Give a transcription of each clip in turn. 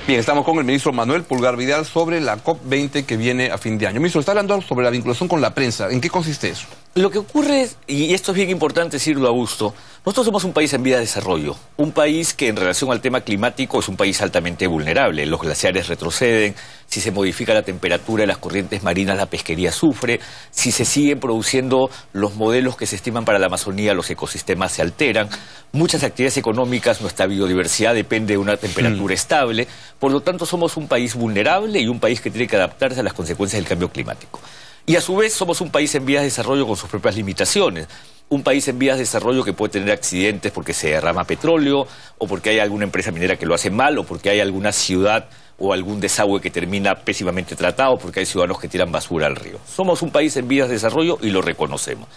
Bien, estamos con el ministro Manuel Pulgar Vidal sobre la COP20 que viene a fin de año. Ministro, está hablando sobre la vinculación con la prensa. ¿En qué consiste eso? Lo que ocurre, y esto es bien importante decirlo, Augusto, nosotros somos un país en vía de desarrollo, un país que en relación al tema climático es un país altamente vulnerable. Los glaciares retroceden, si se modifica la temperatura de las corrientes marinas, la pesquería sufre, si se siguen produciendo los modelos que se estiman para la Amazonía, los ecosistemas se alteran, muchas actividades económicas, nuestra biodiversidad depende de una temperatura estable, por lo tanto somos un país vulnerable y un país que tiene que adaptarse a las consecuencias del cambio climático. Y a su vez somos un país en vías de desarrollo con sus propias limitaciones. Un país en vías de desarrollo que puede tener accidentes porque se derrama petróleo, o porque hay alguna empresa minera que lo hace mal, o porque hay alguna ciudad o algún desagüe que termina pésimamente tratado, porque hay ciudadanos que tiran basura al río. Somos un país en vías de desarrollo y lo reconocemos.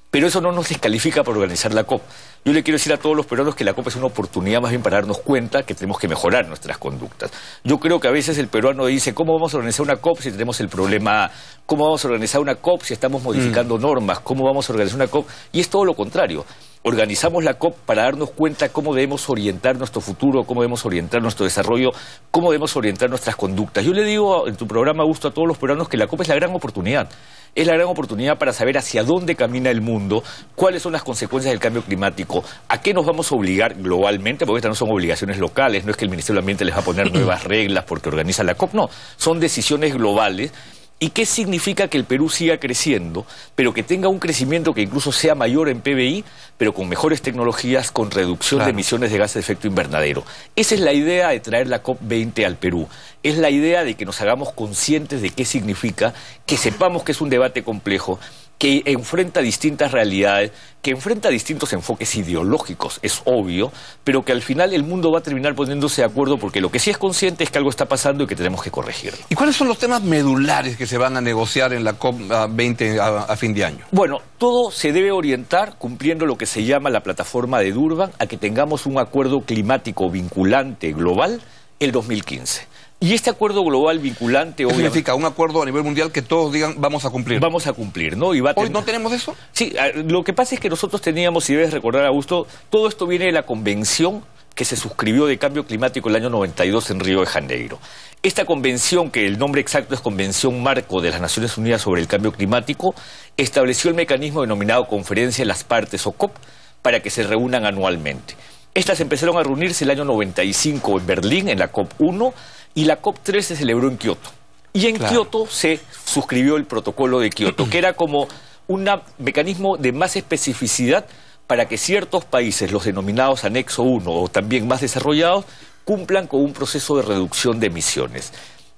Pero eso no nos descalifica para organizar la COP. Yo le quiero decir a todos los peruanos que la COP es una oportunidad más bien para darnos cuenta que tenemos que mejorar nuestras conductas. Yo creo que a veces el peruano dice, ¿cómo vamos a organizar una COP si tenemos el problema A? ¿Cómo vamos a organizar una COP si estamos modificando normas? ¿Cómo vamos a organizar una COP? Y es todo lo contrario. Organizamos la COP para darnos cuenta cómo debemos orientar nuestro futuro, cómo debemos orientar nuestro desarrollo, cómo debemos orientar nuestras conductas. Yo le digo en tu programa, Augusto, a todos los peruanos que la COP es la gran oportunidad. Es la gran oportunidad para saber hacia dónde camina el mundo, cuáles son las consecuencias del cambio climático, a qué nos vamos a obligar globalmente, porque estas no son obligaciones locales, no es que el Ministerio del Ambiente les va a poner nuevas reglas porque organiza la COP, no, son decisiones globales. ¿Y qué significa que el Perú siga creciendo, pero que tenga un crecimiento que incluso sea mayor en PBI, pero con mejores tecnologías, con reducción de emisiones de gases de efecto invernadero? Esa es la idea de traer la COP20 al Perú. Es la idea de que nos hagamos conscientes de qué significa, que sepamos que es un debate complejo, que enfrenta distintas realidades, que enfrenta distintos enfoques ideológicos, es obvio, pero que al final el mundo va a terminar poniéndose de acuerdo porque lo que sí es consciente es que algo está pasando y que tenemos que corregirlo. ¿Y cuáles son los temas medulares que se van a negociar en la COP20 a fin de año? Bueno, todo se debe orientar, cumpliendo lo que se llama la plataforma de Durban, a que tengamos un acuerdo climático vinculante global el 2015. Y este acuerdo global vinculante... ¿Qué significa? Un acuerdo a nivel mundial que todos digan vamos a cumplir. Vamos a cumplir, ¿no? Y ¿Hoy no tenemos eso? Sí, lo que pasa es que nosotros teníamos, si debes recordar, Augusto, todo esto viene de la convención que se suscribió de cambio climático el año 92 en Río de Janeiro. Esta convención, que el nombre exacto es Convención Marco de las Naciones Unidas sobre el Cambio Climático, estableció el mecanismo denominado Conferencia de las Partes o COP para que se reúnan anualmente. Estas empezaron a reunirse el año 95 en Berlín, en la COP1, y la COP3 se celebró en Kioto. Y en Kioto se suscribió el protocolo de Kioto, que era como un mecanismo de más especificidad para que ciertos países, los denominados anexo 1 o también más desarrollados, cumplan con un proceso de reducción de emisiones.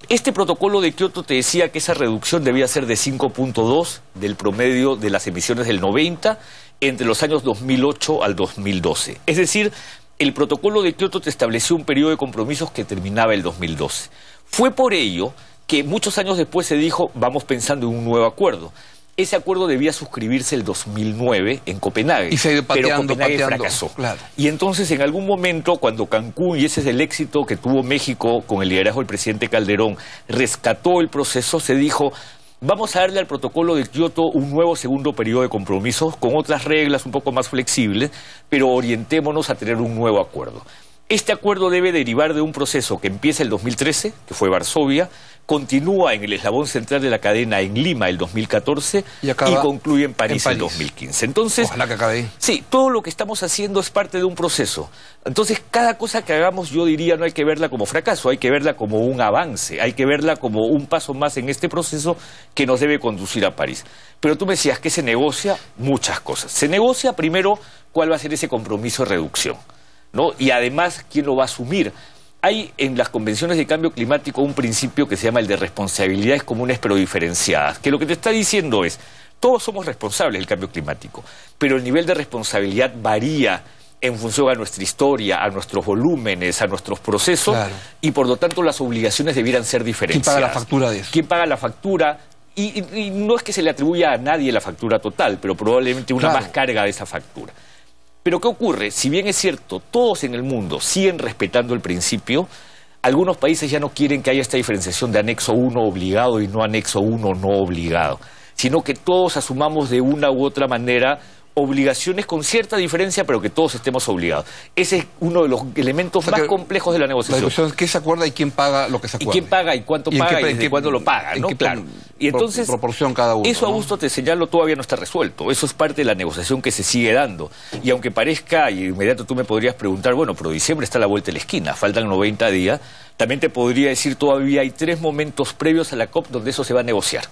Este protocolo de Kioto te decía que esa reducción debía ser de 5.2 del promedio de las emisiones del 90 entre los años 2008 al 2012. Es decir, el protocolo de Kioto te estableció un periodo de compromisos que terminaba el 2012. Fue por ello que muchos años después se dijo, vamos pensando en un nuevo acuerdo. Ese acuerdo debía suscribirse el 2009 en Copenhague, pero Copenhague fracasó. Claro. Y entonces en algún momento, cuando Cancún, y ese es el éxito que tuvo México con el liderazgo del presidente Calderón, rescató el proceso, se dijo, vamos a darle al protocolo de Kioto un nuevo segundo periodo de compromisos con otras reglas un poco más flexibles, pero orientémonos a tener un nuevo acuerdo. Este acuerdo debe derivar de un proceso que empieza el 2013, que fue Varsovia, continúa en el eslabón central de la cadena en Lima el 2014 y concluye en París el 2015. Entonces, ojalá que acabe ahí. Sí, todo lo que estamos haciendo es parte de un proceso. Entonces, cada cosa que hagamos, yo diría, no hay que verla como fracaso, hay que verla como un avance, hay que verla como un paso más en este proceso que nos debe conducir a París. Pero tú me decías que se negocia muchas cosas. Se negocia primero cuál va a ser ese compromiso de reducción, ¿no? Y además, ¿quién lo va a asumir? Hay en las convenciones de cambio climático un principio que se llama el de responsabilidades comunes pero diferenciadas, que lo que te está diciendo es, todos somos responsables del cambio climático, pero el nivel de responsabilidad varía en función a nuestra historia, a nuestros volúmenes, a nuestros procesos, y por lo tanto las obligaciones debieran ser diferenciadas. ¿Quién paga la factura de eso? ¿Quién paga la factura? Y no es que se le atribuya a nadie la factura total, pero probablemente una más carga de esa factura. Pero ¿qué ocurre? Si bien es cierto, todos en el mundo siguen respetando el principio, algunos países ya no quieren que haya esta diferenciación de anexo 1 obligado y no anexo 1 no obligado, sino que todos asumamos de una u otra manera obligaciones con cierta diferencia, pero que todos estemos obligados. Ese es uno de los elementos más complejos de la negociación. La negociación es qué se acuerda y quién paga lo que se acuerda. Y quién paga y cuánto paga y desde cuándo lo paga, ¿no? Claro. Y entonces, proporción cada uno, eso, ¿no? Augusto, te señalo, todavía no está resuelto. Eso es parte de la negociación que se sigue dando. Y aunque parezca, y inmediato tú me podrías preguntar, bueno, pero diciembre está a la vuelta de la esquina, faltan 90 días, también te podría decir todavía hay 3 momentos previos a la COP donde eso se va a negociar.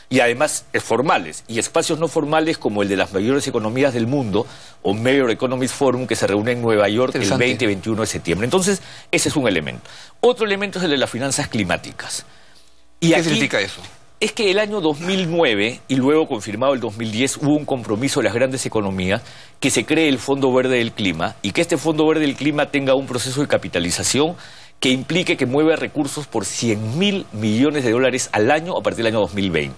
Y además formales y espacios no formales como el de las mayores economías del mundo o Major Economies Forum que se reúne en Nueva York el 20 y 21 de septiembre. Entonces, ese es un elemento. Otro elemento es el de las finanzas climáticas. Y ¿qué significa eso? Es que el año 2009 y luego confirmado el 2010 hubo un compromiso de las grandes economías que se cree el Fondo Verde del Clima y que este Fondo Verde del Clima tenga un proceso de capitalización que implique que mueva recursos por $100.000 millones al año a partir del año 2020.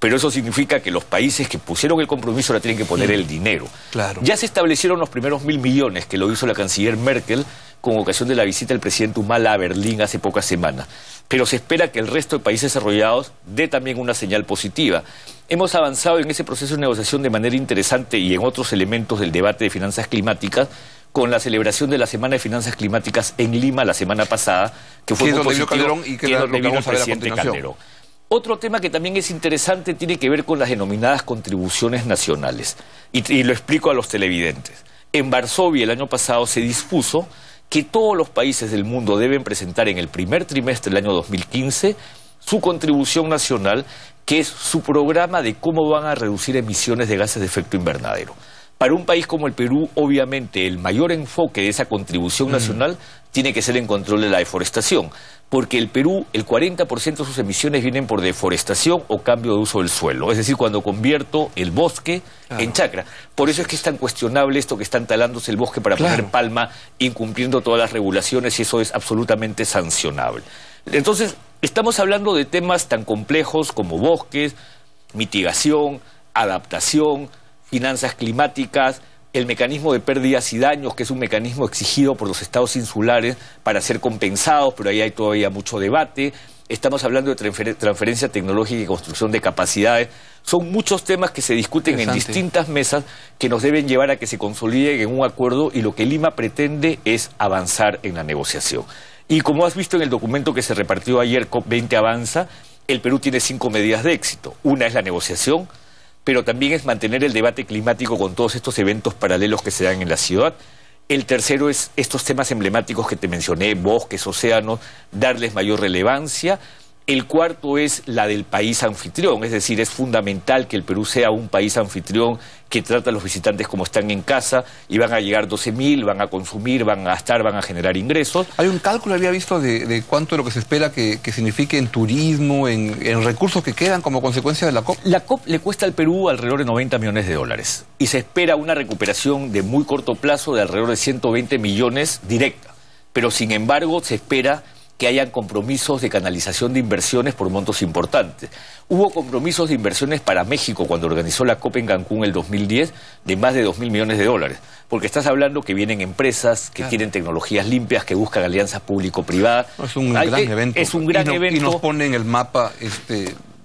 Pero eso significa que los países que pusieron el compromiso ahora tienen que poner el dinero. Claro. Ya se establecieron los primeros 1.000 millones, que lo hizo la canciller Merkel con ocasión de la visita del presidente Humala a Berlín hace pocas semanas. Pero se espera que el resto de países desarrollados dé también una señal positiva. Hemos avanzado en ese proceso de negociación de manera interesante y en otros elementos del debate de finanzas climáticas con la celebración de la Semana de Finanzas Climáticas en Lima la semana pasada, que fue muy positivo, Calderón y que es donde vino el vamos a ver a presidente continuación. Calderón. Otro tema que también es interesante tiene que ver con las denominadas contribuciones nacionales. Y lo explico a los televidentes. En Varsovia el año pasado se dispuso que todos los países del mundo deben presentar en el primer trimestre del año 2015 su contribución nacional, que es su programa de cómo van a reducir emisiones de gases de efecto invernadero. Para un país como el Perú, obviamente, el mayor enfoque de esa contribución nacional tiene que ser en control de la deforestación, porque el Perú, el 40% de sus emisiones vienen por deforestación o cambio de uso del suelo, es decir, cuando convierto el bosque en chacra. Por eso es que es tan cuestionable esto que están talándose el bosque para poner palma, incumpliendo todas las regulaciones, y eso es absolutamente sancionable. Entonces, estamos hablando de temas tan complejos como bosques, mitigación, adaptación, finanzas climáticas, el mecanismo de pérdidas y daños, que es un mecanismo exigido por los estados insulares para ser compensados, pero ahí hay todavía mucho debate. Estamos hablando de transferencia tecnológica y construcción de capacidades. Son muchos temas que se discuten en distintas mesas que nos deben llevar a que se consoliden en un acuerdo, y lo que Lima pretende es avanzar en la negociación. Y como has visto en el documento que se repartió ayer, COP20 Avanza, el Perú tiene 5 medidas de éxito. Una es la negociación, pero también es mantener el debate climático con todos estos eventos paralelos que se dan en la ciudad. El tercero es estos temas emblemáticos que te mencioné, bosques, océanos, darles mayor relevancia. El cuarto es la del país anfitrión, es decir, es fundamental que el Perú sea un país anfitrión que trata a los visitantes como están en casa, y van a llegar 12.000, van a consumir, van a gastar, van a generar ingresos. Hay un cálculo, había visto, de cuánto es lo que se espera que signifique en turismo, en recursos que quedan como consecuencia de la COP. La COP le cuesta al Perú alrededor de $90 millones, y se espera una recuperación de muy corto plazo de alrededor de 120 millones directa. Pero sin embargo se espera que hayan compromisos de canalización de inversiones por montos importantes. Hubo compromisos de inversiones para México cuando organizó la COP en Cancún el 2010 de más de $2.000 millones, porque estás hablando que vienen empresas que tienen tecnologías limpias, que buscan alianzas público-privadas. Es un gran evento. Es un gran evento. Y nos pone en el mapa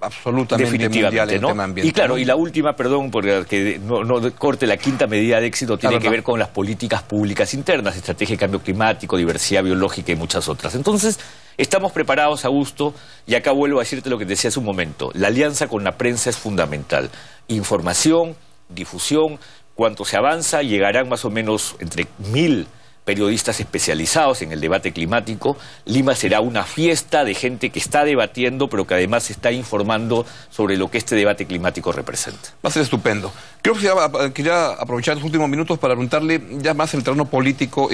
absolutamente mundial el tema ambiental. Y claro, y la última, perdón, porque no corte, la quinta medida de éxito tiene que ver con las políticas públicas internas, estrategia de cambio climático, diversidad biológica y muchas otras. Entonces, estamos preparados, Augusto, y acá vuelvo a decirte lo que te decía hace un momento. La alianza con la prensa es fundamental. Información, difusión, cuanto se avanza, llegarán más o menos entre 1.000 periodistas especializados en el debate climático. Lima será una fiesta de gente que está debatiendo, pero que además está informando sobre lo que este debate climático representa. Va a ser estupendo. Creo que quería aprovechar los últimos minutos para preguntarle ya más el terreno político.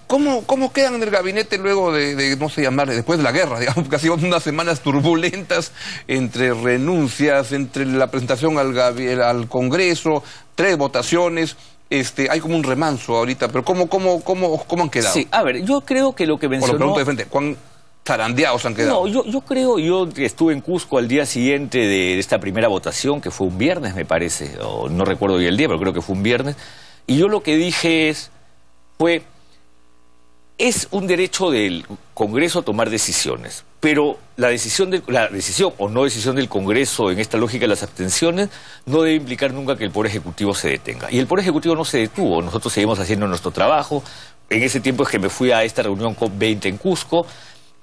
¿Cómo quedan en el gabinete luego de no sé llamar, después de la guerra, digamos, casi unas semanas turbulentas entre renuncias, entre la presentación al Congreso, 3 votaciones? Hay como un remanso ahorita, pero ¿cómo han quedado? Sí, a ver, yo creo que lo que mencionó... Por lo pregunto de frente, ¿cuán zarandeados han quedado? No, yo estuve en Cusco al día siguiente de esta primera votación, que fue un viernes, me parece, o no recuerdo bien el día, pero creo que fue un viernes, y yo lo que dije es un derecho del Congreso tomar decisiones, Pero la decisión o no decisión del Congreso en esta lógica de las abstenciones no debe implicar nunca que el Poder Ejecutivo se detenga. Y el Poder Ejecutivo no se detuvo, nosotros seguimos haciendo nuestro trabajo. En ese tiempo es que me fui a esta reunión COP20 en Cusco,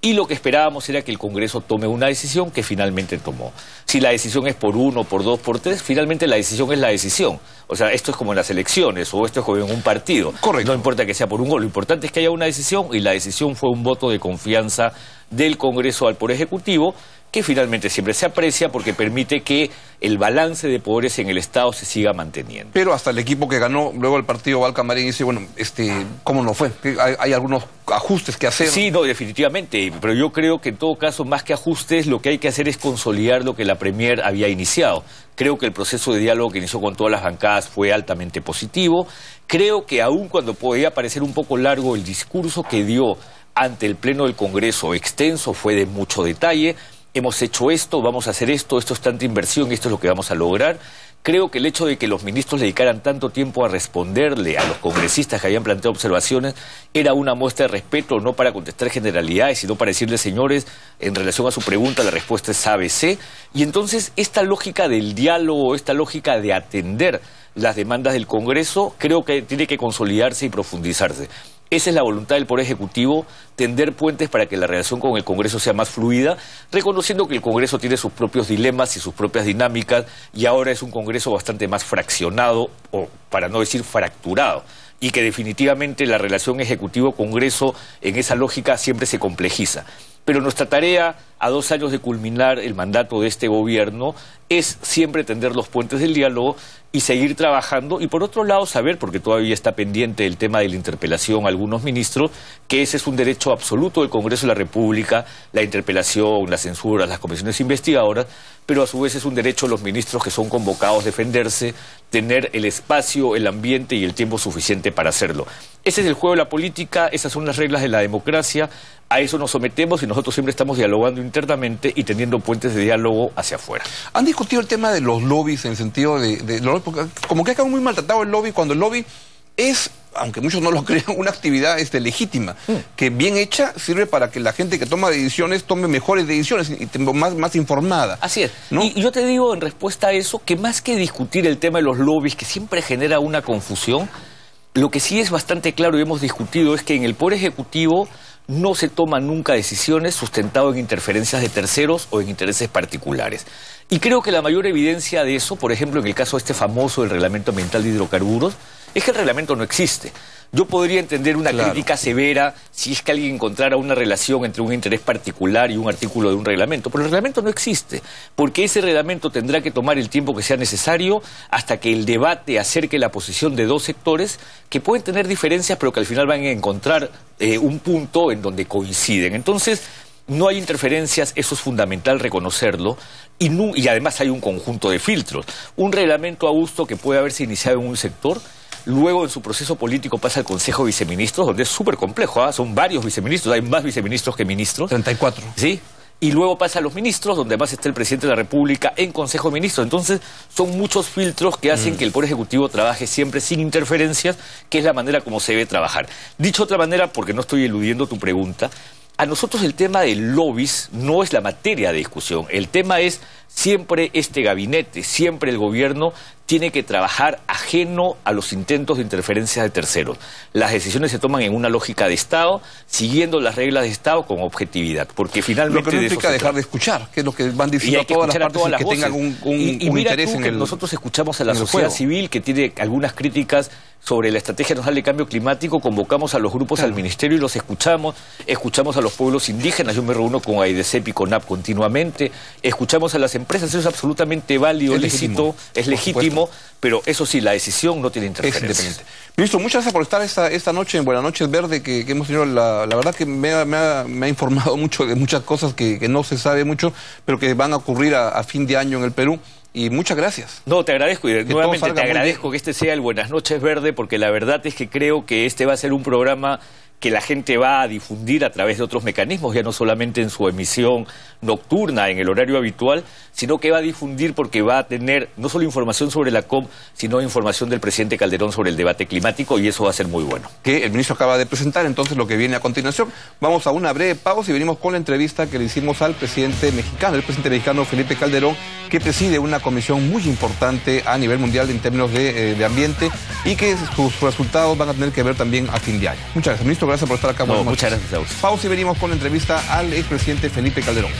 y lo que esperábamos era que el Congreso tome una decisión que finalmente tomó. Si la decisión es por 1, por 2, por 3, finalmente la decisión es la decisión. O sea, esto es como en las elecciones, o esto es como en un partido. Correcto. No importa que sea por un gol, lo importante es que haya una decisión, y la decisión fue un voto de confianza del Congreso al Poder Ejecutivo, que finalmente siempre se aprecia porque permite que el balance de poderes en el Estado se siga manteniendo. Pero hasta el equipo que ganó luego el partido Valcamarín dice, bueno, ¿cómo no fue? Hay algunos ajustes que hacer. Sí, no, definitivamente, pero yo creo que en todo caso, más que ajustes, lo que hay que hacer es consolidar lo que la Premier había iniciado. Creo que el proceso de diálogo que inició con todas las bancadas fue altamente positivo. Creo que aun cuando podía parecer un poco largo el discurso que dio ante el Pleno del Congreso, extenso, fue de mucho detalle. Hemos hecho esto, vamos a hacer esto es tanta inversión, esto es lo que vamos a lograr. Creo que el hecho de que los ministros dedicaran tanto tiempo a responderle a los congresistas que habían planteado observaciones era una muestra de respeto, no para contestar generalidades, sino para decirles, señores, en relación a su pregunta, la respuesta es ABC. Y entonces esta lógica del diálogo, esta lógica de atender las demandas del Congreso, creo que tiene que consolidarse y profundizarse. Esa es la voluntad del Poder Ejecutivo, tender puentes para que la relación con el Congreso sea más fluida, reconociendo que el Congreso tiene sus propios dilemas y sus propias dinámicas, y ahora es un Congreso bastante más fraccionado, o para no decir fracturado, y que definitivamente la relación Ejecutivo-Congreso en esa lógica siempre se complejiza. Pero nuestra tarea, a 2 años de culminar el mandato de este gobierno, es siempre tender los puentes del diálogo y seguir trabajando, y por otro lado saber, porque todavía está pendiente el tema de la interpelación a algunos ministros, que ese es un derecho absoluto del Congreso de la República, la interpelación, la censura, las comisiones investigadoras, pero a su vez es un derecho de los ministros que son convocados defenderse, tener el espacio, el ambiente y el tiempo suficiente para hacerlo. Ese es el juego de la política, esas son las reglas de la democracia, a eso nos sometemos y nosotros siempre estamos dialogando internamente y teniendo puentes de diálogo hacia afuera. ¿Han discutido el tema de los lobbies en el sentido porque como que ha quedado muy maltratado el lobby cuando el lobby es, aunque muchos no lo crean, una actividad legítima, que bien hecha sirve para que la gente que toma decisiones tome mejores decisiones y más informada? Así es, ¿no? Y yo te digo en respuesta a eso que más que discutir el tema de los lobbies, que siempre genera una confusión, lo que sí es bastante claro y hemos discutido es que en el Poder Ejecutivo no se toman nunca decisiones sustentadas en interferencias de terceros o en intereses particulares. Y creo que la mayor evidencia de eso, por ejemplo, en el caso famoso del Reglamento Ambiental de Hidrocarburos, es que el reglamento no existe. Yo podría entender una crítica severa si es que alguien encontrara una relación entre un interés particular y un artículo de un reglamento, pero el reglamento no existe, porque ese reglamento tendrá que tomar el tiempo que sea necesario hasta que el debate acerque la posición de 2 sectores que pueden tener diferencias, pero que al final van a encontrar un punto en donde coinciden. Entonces, no hay interferencias, eso es fundamental reconocerlo, y además hay un conjunto de filtros. Un reglamento, Augusto, que puede haberse iniciado en un sector, luego en su proceso político pasa al Consejo de Viceministros, donde es súper complejo, son varios viceministros, hay más viceministros que ministros. 34. Sí, y luego pasa a los ministros, donde además está el presidente de la República en Consejo de Ministros. Entonces, son muchos filtros que hacen que el Poder Ejecutivo trabaje siempre sin interferencias, que es la manera como se debe trabajar. Dicho de otra manera, porque no estoy eludiendo tu pregunta, a nosotros el tema del lobbies no es la materia de discusión. El tema es siempre este gabinete, siempre el gobierno tiene que trabajar ajeno a los intentos de interferencia de terceros. Las decisiones se toman en una lógica de Estado, siguiendo las reglas de Estado con objetividad, porque finalmente lo que no implica dejar de escuchar, que es lo que van diciendo todas las partes que tengan un interés en el... Nosotros escuchamos a la sociedad civil que tiene algunas críticas sobre la Estrategia Nacional de Cambio Climático, convocamos a los grupos al Ministerio y los escuchamos a los pueblos indígenas, yo me reúno con AIDESEP y CONAP continuamente, escuchamos a las empresas, eso es absolutamente válido, lícito, es legítimo, pero eso sí, la decisión no tiene interferencia. Ministro, muchas gracias por estar esta noche en Buenas Noches Verde, que hemos tenido, la verdad que me ha informado mucho de muchas cosas que no se sabe mucho, pero que van a ocurrir a fin de año en el Perú. Y muchas gracias. No, te agradezco y nuevamente te agradezco que este sea el Buenas Noches Verde, porque la verdad es que creo que este va a ser un programa que la gente va a difundir a través de otros mecanismos, ya no solamente en su emisión nocturna, en el horario habitual, sino que va a difundir porque va a tener no solo información sobre la COP, sino información del presidente Calderón sobre el debate climático, y eso va a ser muy bueno. Que el ministro acaba de presentar, entonces lo que viene a continuación. Vamos a una breve pausa y venimos con la entrevista que le hicimos al presidente mexicano Felipe Calderón, que preside una comisión muy importante a nivel mundial en términos de ambiente y que sus resultados van a tener que ver también a fin de año. Muchas gracias, ministro, gracias por estar acá. Muchas gracias a usted. Pausa y venimos con la entrevista al expresidente Felipe Calderón.